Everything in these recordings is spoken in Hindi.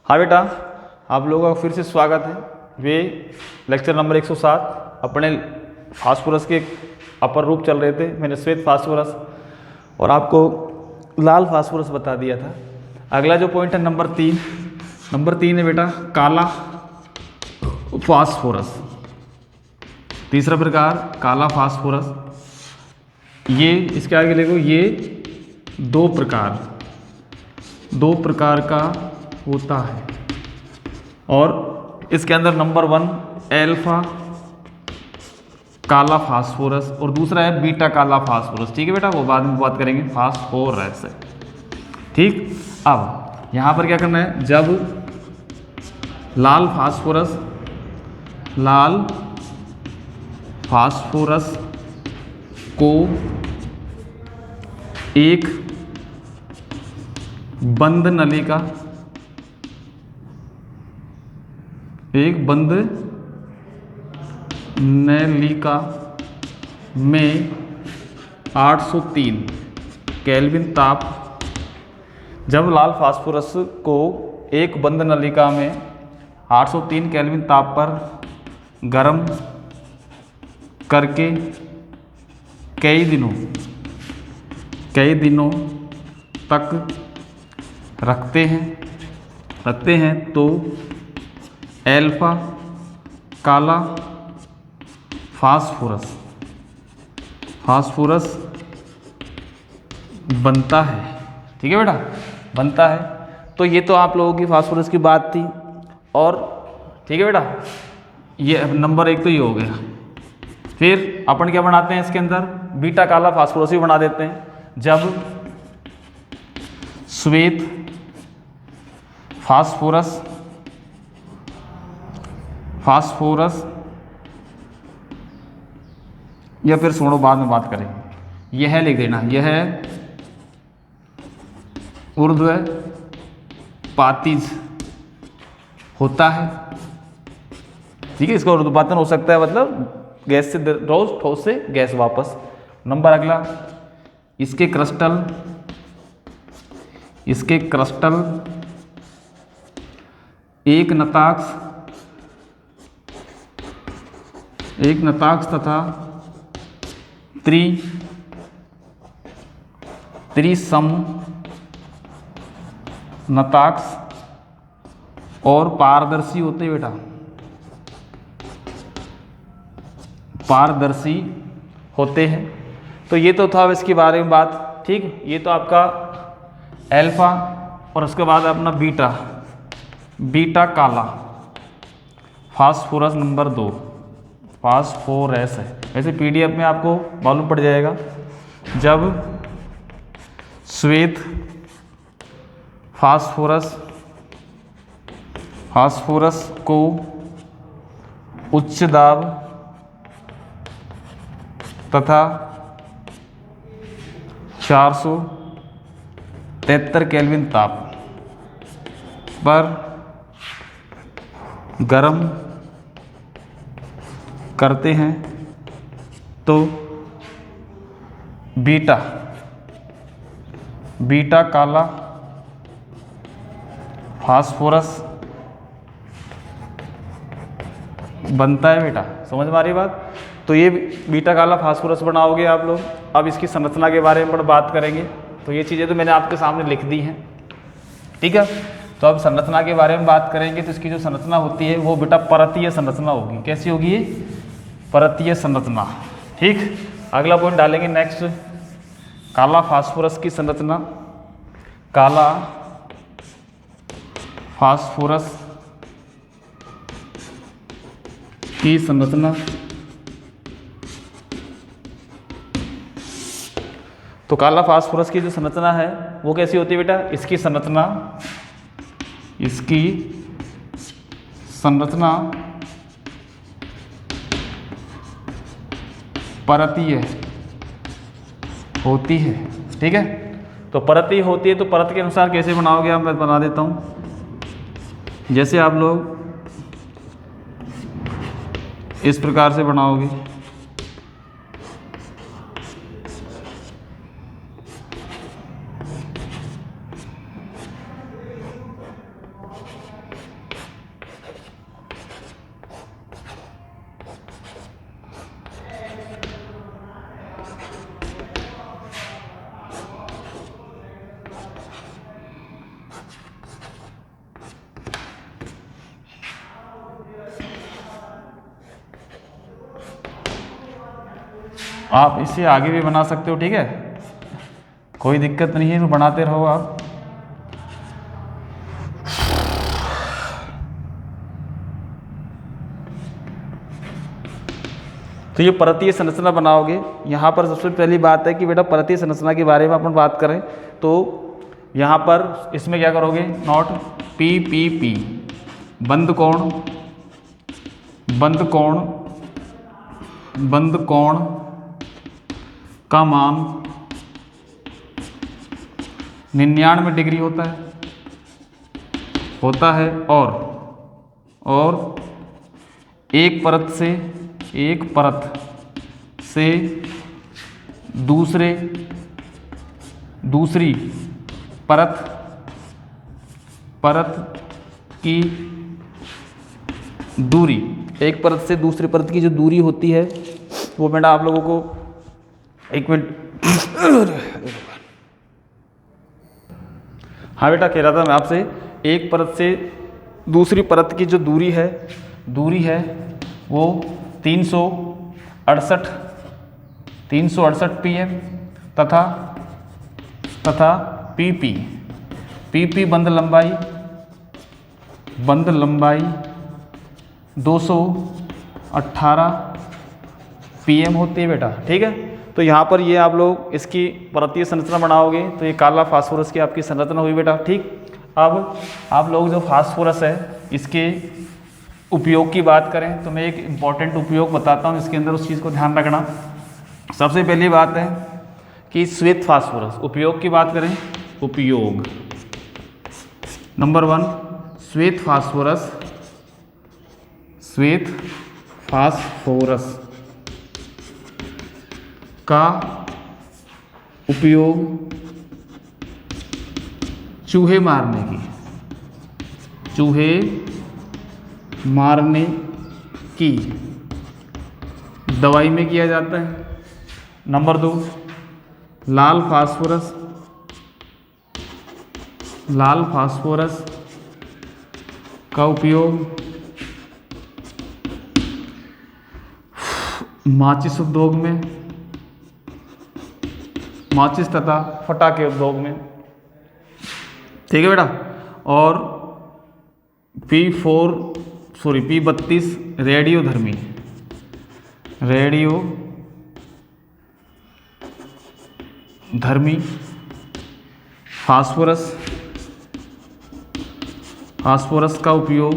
हाँ बेटा, आप लोगों का फिर से स्वागत है। वे लेक्चर नंबर 107 अपने फास्फोरस के अपर रूप चल रहे थे। मैंने श्वेत फास्फोरस और आपको लाल फास्फोरस बता दिया था। अगला जो पॉइंट है नंबर तीन है बेटा काला फास्फोरस। तीसरा प्रकार काला फास्फोरस। ये इसके आगे देखो, ये दो प्रकार का होता है और इसके अंदर नंबर 1 एल्फा काला फास्फोरस और दूसरा है बीटा काला फास्फोरस। ठीक है बेटा, वो बाद में बात करेंगे। फास्फोरस, ठीक। अब यहाँ पर क्या करना है, जब लाल फास्फोरस को एक बंद नलिका में 803 केल्विन ताप, जब लाल फास्फोरस को एक बंद नलिका में 803 केल्विन ताप पर गर्म करके कई दिनों तक रखते हैं तो एल्फा काला फास्फोरस बनता है। ठीक है बेटा, बनता है। तो ये तो आप लोगों की फास्फोरस की बात थी। और ठीक है बेटा, ये नंबर 1 तो ये हो गया। फिर अपन क्या बनाते हैं इसके अंदर, बीटा काला फास्फोरस भी बना देते हैं। जब श्वेत फास्फोरस या फिर छोड़ो, बाद में बात करेंगे। यह लिख देना, यह ऊर्ध्वपातीज होता है। ठीक है, इसका ऊर्ध्वपातन हो सकता है, मतलब गैस से ठोस से गैस वापस। नंबर अगला, इसके क्रिस्टल एक नताक्ष तथा त्रिसम नताक्ष और पारदर्शी होते हैं बेटा, पारदर्शी होते हैं। तो ये तो था इसके बारे में बात। ठीक, ये तो आपका एल्फा और उसके बाद अपना बीटा काला फास्फोरस नंबर 2 फास्फोरस है। वैसे पीडीएफ में आपको मालूम पड़ जाएगा। जब श्वेत फास्फोरस को उच्च दाब तथा 473 केल्विन ताप पर गर्म करते हैं तो बीटा काला फास्फोरस बनता है बेटा। समझ में आ रही बात? तो ये बीटा काला फास्फोरस बनाओगे आप लोग। अब इसकी संरचना के बारे में बात करेंगे। तो ये चीज़ें तो मैंने आपके सामने लिख दी हैं। ठीक है, तो अब संरचना के बारे में बात करेंगे। तो इसकी जो संरचना होती है वो बेटा परतीय संरचना होगी। कैसी होगी ये? परतीय संरचना। ठीक, अगला पॉइंट डालेंगे नेक्स्ट, काला फास्फोरस की संरचना। काला फास्फोरस की संरचना। तो काला फास्फोरस की जो संरचना है वो कैसी होती है बेटा? इसकी संरचना परतीय होती है। ठीक है, तो परतीय होती है। तो परत के अनुसार कैसे बनाओगे आप, मैं बना देता हूँ। जैसे आप लोग इस प्रकार से बनाओगे। आप इसे आगे भी बना सकते हो, ठीक है, कोई दिक्कत नहीं है, तो बनाते रहो आप। तो ये परतीय संरचना बनाओगे। यहाँ पर सबसे पहली बात है कि बेटा परतीय संरचना के बारे में अपन बात करें तो यहाँ पर इसमें क्या करोगे, नॉट पी पी पी, बंद कोण, बंद कोण, बंद कोण का मान 99 डिग्री होता है और एक परत से दूसरी परत की दूरी, एक परत से दूसरी परत की जो दूरी होती है वो बेटा आप लोगों को, एक मिनट, हाँ बेटा कह रहा था मैं आपसे, एक परत से दूसरी परत की जो दूरी है वो 368 pm तथा पीपी बंद लंबाई 218 pm होती है बेटा, ठीक है। तो यहाँ पर ये आप लोग इसकी परतीय संरचना बनाओगे तो ये काला फास्फोरस की आपकी संरचना हुई बेटा, ठीक। अब आप लोग जो फास्फोरस है इसके उपयोग की बात करें तो मैं एक इम्पॉर्टेंट उपयोग बताता हूँ, इसके अंदर उस चीज़ को ध्यान रखना। सबसे पहली बात है कि श्वेत फास्फोरस, उपयोग की बात करें, उपयोग नंबर 1 श्वेत फास्फोरस का उपयोग चूहे मारने की दवाई में किया जाता है। नंबर 2 लाल फास्फोरस का उपयोग माचिस उद्योग में, माचिस तथा पटाखे उद्योग में, ठीक है बेटा। और P32 रेडियोधर्मी फास्फोरस का उपयोग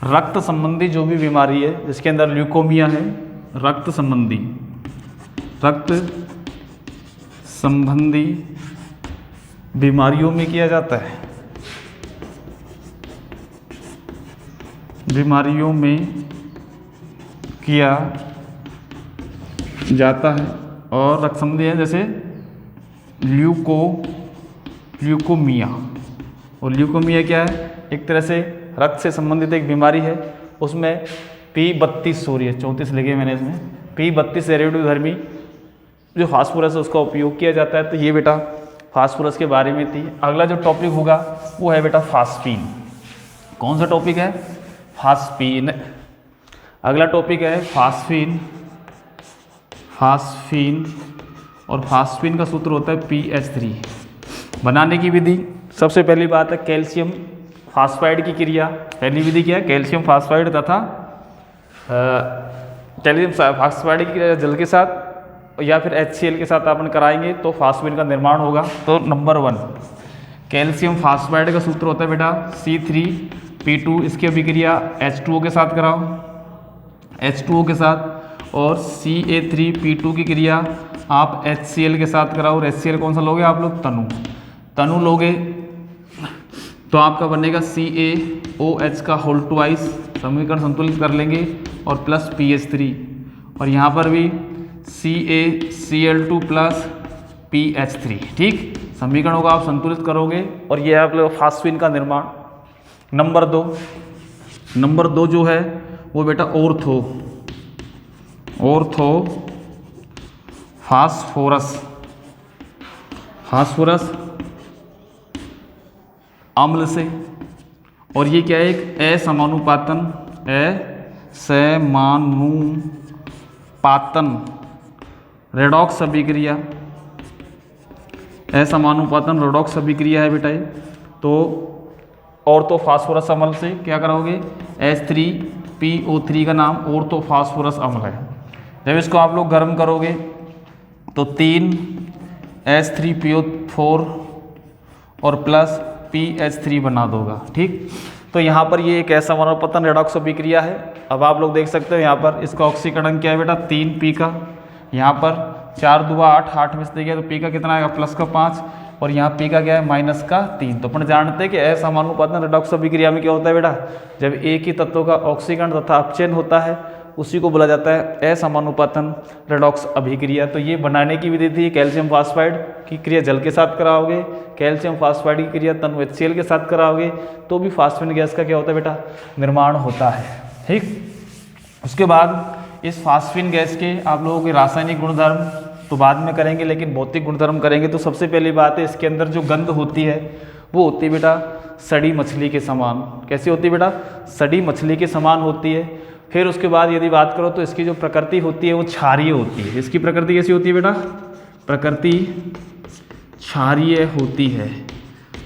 रक्त संबंधी जो भी बीमारी है जिसके अंदर ल्यूकोमिया है, रक्त संबंधी बीमारियों में किया जाता है, बीमारियों में किया जाता है। और रक्त संबंधी है जैसे ल्यूकोमिया, और ल्यूकोमिया क्या है, एक तरह से रक्त से संबंधित एक बीमारी है, उसमें P32 लिखे मैंने इसमें, P32 रेडियोधर्मी जो फास्फोरस है उसका उपयोग किया जाता है। तो ये बेटा फास्फोरस के बारे में थी। अगला जो टॉपिक होगा वो है बेटा फास्फीन। कौन सा टॉपिक है, फास्फीन। अगला टॉपिक है फास्फीन और फास्फीन का सूत्र होता है PH3। बनाने की विधि, सबसे पहली बात है कैल्शियम फास्फाइड की क्रिया। पहली विधि क्या है, कैल्शियम फास्फाइड तथा कैल्शियम फास्फाइड की क्रिया जल के साथ या फिर HCl के साथ अपन कराएंगे तो फास्फीन का निर्माण होगा। तो नंबर 1 कैल्शियम फास्फाइड का सूत्र होता है बेटा C3P2, इसकी अभिक्रिया H2O के साथ कराओ, H2O के साथ, और Ca3P2 की क्रिया आप HCl के साथ कराओ। और HCl कौन सा लोगे आप लोग, तनु लोगे तो आपका बनेगा CaOH का होल ट्वाइस, समीकरण संतुलित कर लेंगे, और प्लस PH3, और यहाँ पर भी CaCl2 प्लस PH3, ठीक। समीकरणों का आप संतुलित करोगे और ये आप लोग फास्फीन का निर्माण। नंबर 2 जो है वो बेटा ऑर्थो फास्फोरस अम्ल से, और ये क्या है, एक असमानुपातन रेडॉक्स अभिक्रिया, असमानुपातन रेडॉक्स अभिक्रिया है बेटा ये। तो ऑर्थो फास्फोरस अम्ल से क्या कराओगे, H3PO3 का नाम ऑर्थो फास्फोरस अम्ल है। जब इसको आप लोग गर्म करोगे तो 3 H3PO4 और प्लस PH3 बना दोगा, ठीक। तो यहाँ पर ये एक असमानुपातन रेडॉक्स अभिक्रिया है। अब आप लोग देख सकते हो यहाँ पर इसका ऑक्सीकरण क्या है बेटा, 3 P का, यहाँ पर 4 दूआ 8, 8 में से गया तो P का कितना आएगा, प्लस का 5, और यहाँ P का क्या है, माइनस का 3। तो अपन जानते हैं कि असमानुपातन रेडॉक्स अभिक्रिया में क्या होता है बेटा, जब एक ही तत्व का ऑक्सीकरण तथा अपचयन होता है उसी को बोला जाता है असमानुपातन रेडॉक्स अभिक्रिया। तो ये बनाने की विधि थी, कैल्शियम फास्फाइड की क्रिया जल के साथ कराओगे, कैल्शियम फास्फाइड की क्रिया तनु HCl के साथ कराओगे तो भी फास्फिन गैस का क्या होता है बेटा, निर्माण होता है, ठीक। उसके बाद इस फास्फिन गैस के आप लोगों के रासायनिक गुणधर्म तो बाद में करेंगे, लेकिन भौतिक गुणधर्म करेंगे। तो सबसे पहली बात है, इसके अंदर जो गंध होती है वो होती है बेटा सड़ी मछली के समान। कैसी होती है बेटा, सड़ी मछली के समान होती है। फिर उसके बाद यदि बात करो तो इसकी जो प्रकृति होती है वो क्षारीय होती है। इसकी प्रकृति कैसी होती है बेटा, प्रकृति क्षारीय होती है।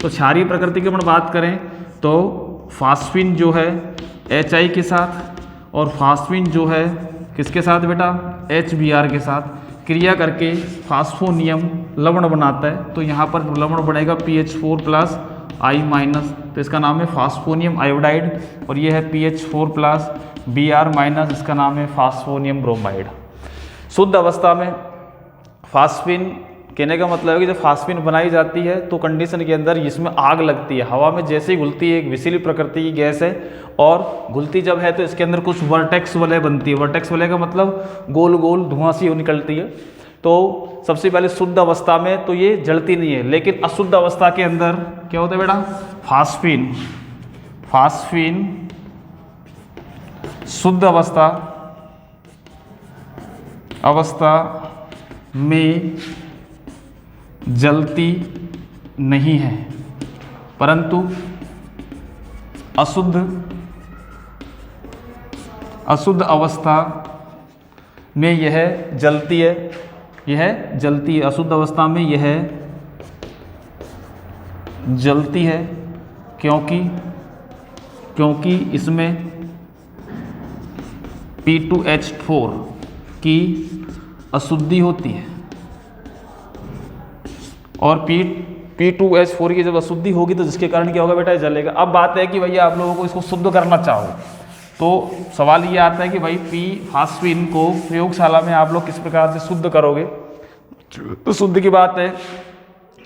तो क्षारीय प्रकृति की अपन बात करें तो फास्फिन जो है HI के साथ और फास्फिन जो है किसके साथ बेटा, HBr के साथ क्रिया करके फास्फोनियम लवण बनाता है। तो यहाँ पर लवण बनेगा PH4 प्लस I-, तो इसका नाम है फास्फोनियम आयोडाइड, और ये है PH4 प्लस Br-, इसका नाम है फास्फोनियम ब्रोमाइड। शुद्ध अवस्था में फास्फिन, कहने का मतलब है कि जब फास्फिन बनाई जाती है तो कंडीशन के अंदर इसमें आग लगती है, हवा में जैसे ही घुलती है, एक विषैली प्रकृति की गैस है, और घुलती जब है तो इसके अंदर कुछ वर्टेक्स वलय बनती है। वर्टेक्स वलय का मतलब गोल गोल धुआं सी निकलती है। तो सबसे पहले शुद्ध अवस्था में तो ये जलती नहीं है, लेकिन अशुद्ध अवस्था के अंदर क्या होता है बेटा, फास्फिन शुद्ध अवस्था में जलती नहीं है, परंतु अशुद्ध अवस्था में यह जलती है, अशुद्ध अवस्था में यह जलती है क्योंकि इसमें P2H4 की अशुद्धि होती है, और P2H4 की जब अशुद्धि होगी तो जिसके कारण क्या होगा बेटा, जलेगा। अब बात है कि भैया आप लोगों को इसको शुद्ध करना चाहो तो सवाल ये आता है कि भाई फास्फिन को प्रयोगशाला में आप लोग किस प्रकार से शुद्ध करोगे। तो शुद्ध की बात है,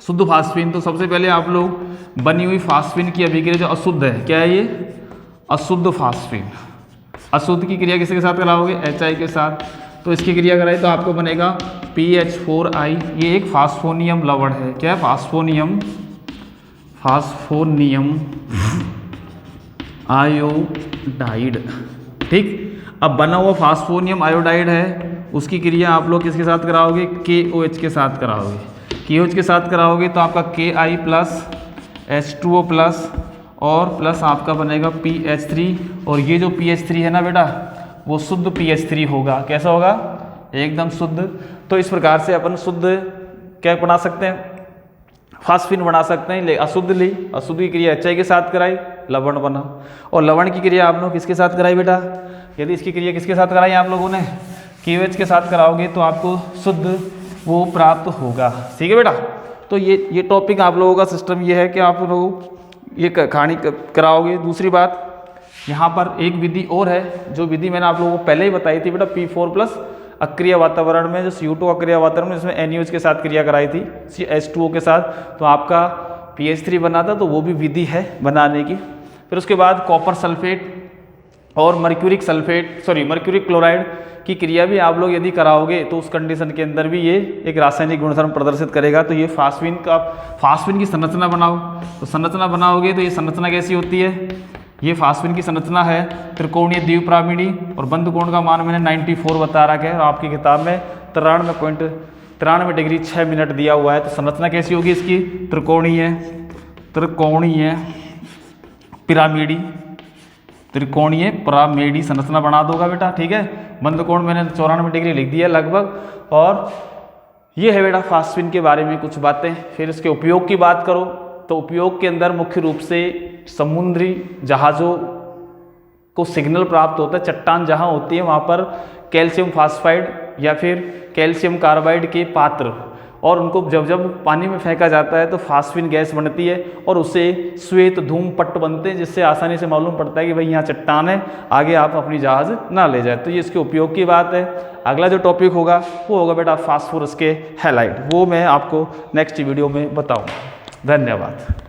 शुद्ध फास्फिन, तो सबसे पहले आप लोग बनी हुई फास्फिन की अभिक्रिया जो अशुद्ध है, क्या है ये, अशुद्ध फास्फिन, अशुद्ध की क्रिया किसके साथ कराओगे, HI के साथ। तो इसकी क्रिया कराई तो आपको बनेगा PH4I, ये एक फास्फोनियम लवण है। क्या है, फास्फोनियम आयोडाइड, ठीक। अब बना हुआ फास्फोनियम आयोडाइड है, उसकी क्रिया आप लोग किसके साथ कराओगे, KOH के साथ कराओगे। KOH के साथ कराओगे तो आपका Ki प्लस H2O प्लस और प्लस आपका बनेगा PH3, और ये जो PH3 है ना बेटा वो शुद्ध PH3 होगा। कैसा होगा, एकदम शुद्ध। तो इस प्रकार से अपन शुद्ध क्या बना सकते हैं, फास्फिन बना सकते हैं। ले अशुद्ध ली, अशुद्ध की क्रिया HI के साथ कराई, लवण बना, और लवण की क्रिया आप लोग किसके साथ कराई बेटा, यदि इसकी क्रिया किसके साथ कराई आप लोगों ने, KOH के साथ कराओगे तो आपको शुद्ध वो प्राप्त होगा, ठीक है बेटा। तो ये टॉपिक आप लोगों का सिस्टम ये है कि आप लोग ये कहानी कराओगे। दूसरी बात, यहाँ पर एक विधि और है, जो विधि मैंने आप लोगों को पहले ही बताई थी बेटा, P4 प्लस अक्रिय वातावरण में, जो CO2 अक्रिय वातावरण में, जिसमें NaOH के साथ क्रिया कराई थी H2O के साथ, तो आपका PH3 बना था। तो वो भी विधि है बनाने की। फिर उसके बाद कॉपर सल्फेट और मर्क्यूरिक क्लोराइड की क्रिया भी आप लोग यदि कराओगे तो उस कंडीशन के अंदर भी ये एक रासायनिक गुणधर्म प्रदर्शित करेगा। तो ये फास्फिन की संरचना बनाओ, तो संरचना बनाओगे तो ये संरचना कैसी होती है, ये फास्फिन की संरचना है त्रिकोणीय द्विप्रामिडी, और बंध कोण का मान मैंने 94 बता रखा है, और आपकी किताब में 93 डिग्री 6 मिनट दिया हुआ है। तो संरचना कैसी होगी इसकी, त्रिकोणीय पिरामिडी, त्रिकोणीय पिरामिडी संरचना बना दोगा बेटा, ठीक है। बंद कोण मैंने 94 डिग्री लिख दिया लगभग। और ये है बेटा फास्फिन के बारे में कुछ बातें। फिर इसके उपयोग की बात करो तो उपयोग के अंदर मुख्य रूप से समुद्री जहाज़ों को सिग्नल प्राप्त होता है। चट्टान जहाँ होती है वहाँ पर कैल्शियम फास्फाइड या फिर कैल्शियम कार्बाइड के पात्र, और उनको जब जब पानी में फेंका जाता है तो फास्फिन गैस बनती है और उससे श्वेत धूम पट्ट बनते हैं, जिससे आसानी से मालूम पड़ता है कि भाई यहाँ चट्टान है, आगे आप अपनी जहाज़ ना ले जाए। तो ये इसके उपयोग की बात है। अगला जो टॉपिक होगा वो होगा बेटा फास्फोरस के हैलाइड, वो मैं आपको नेक्स्ट वीडियो में बताऊँगा। धन्यवाद।